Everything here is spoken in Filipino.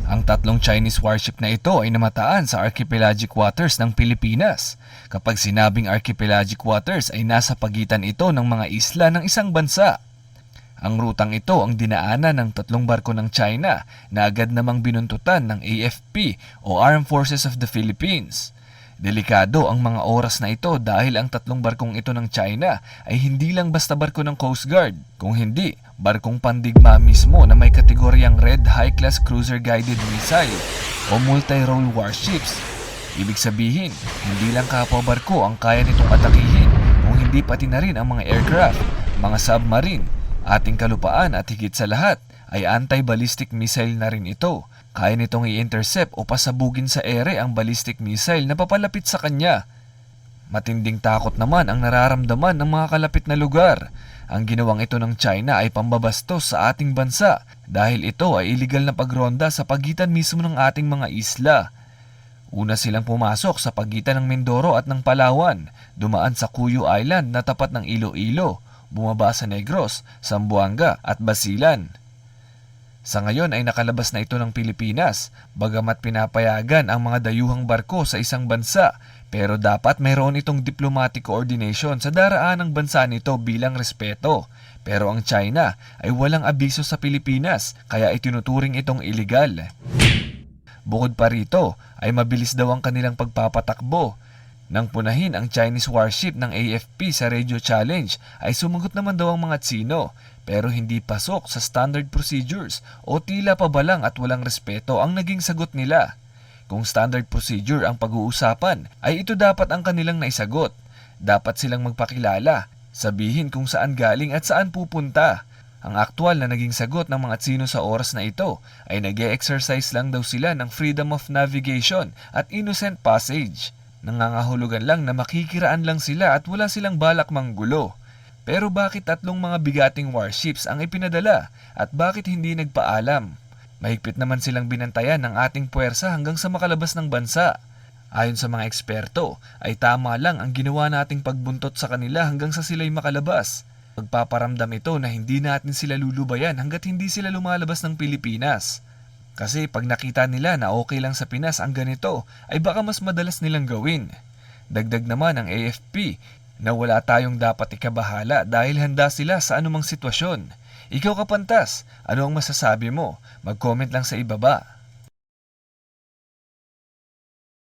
Ang tatlong Chinese warship na ito ay namataan sa archipelagic waters ng Pilipinas. Kapag sinabing archipelagic waters ay nasa pagitan ito ng mga isla ng isang bansa. Ang rutang ito ang dinaanan ng tatlong barko ng China na agad namang binuntutan ng AFP o Armed Forces of the Philippines. Delikado ang mga oras na ito dahil ang tatlong barkong ito ng China ay hindi lang basta barko ng Coast Guard, kung hindi barkong pandigma mismo na may kategoryang Red High Class Cruiser Guided Missile o Multi-Role Warships. Ibig sabihin, hindi lang kapwa barko ang kaya nitong atakihin, kung hindi pati na rin ang mga aircraft, mga submarine, ating kalupaan at higit sa lahat ay anti-ballistic missile na rin ito. Kaya nitong i-intercept o pasabugin sa ere ang ballistic missile na papalapit sa kanya. Matinding takot naman ang nararamdaman ng mga kalapit na lugar. Ang ginawang ito ng China ay pambabastos sa ating bansa dahil ito ay illegal na pagronda sa pagitan mismo ng ating mga isla. Una silang pumasok sa pagitan ng Mindoro at ng Palawan, dumaan sa Cuyo Island na tapat ng Iloilo, bumaba sa Negros, Zamboanga at Basilan. Sa ngayon ay nakalabas na ito ng Pilipinas, bagamat pinapayagan ang mga dayuhang barko sa isang bansa, pero dapat mayroon itong diplomatic coordination sa daraan ng bansa nito bilang respeto. Pero ang China ay walang abiso sa Pilipinas, kaya itinuturing itong iligal. Bukod pa rito, ay mabilis daw ang kanilang pagpapatakbo. Nang punahin ang Chinese warship ng AFP sa Radio Challenge, ay sumagot naman daw ang mga Tsino, pero hindi pasok sa standard procedures o tila pa balang at walang respeto ang naging sagot nila. Kung standard procedure ang pag-uusapan, ay ito dapat ang kanilang naisagot. Dapat silang magpakilala, sabihin kung saan galing at saan pupunta. Ang aktual na naging sagot ng mga Tsino sa oras na ito ay nag-e-exercise lang daw sila ng freedom of navigation at innocent passage. Nangangahulugan lang na makikiraan lang sila at wala silang balak manggulo. Pero bakit tatlong mga bigating warships ang ipinadala at bakit hindi nagpaalam? Mahigpit naman silang binantayan ng ating puwersa hanggang sa makalabas ng bansa. Ayon sa mga eksperto, ay tama lang ang ginawa nating pagbuntot sa kanila hanggang sa sila'y makalabas. Magpaparamdam ito na hindi natin sila lulubayan hanggat hindi sila lumalabas ng Pilipinas. Kasi pag nakita nila na okay lang sa Pinas ang ganito, ay baka mas madalas nilang gawin. Dagdag naman ang AFP na wala tayong dapat ikabahala dahil handa sila sa anumang sitwasyon. Ikaw Kapantas, ano ang masasabi mo? Mag-comment lang sa ibaba.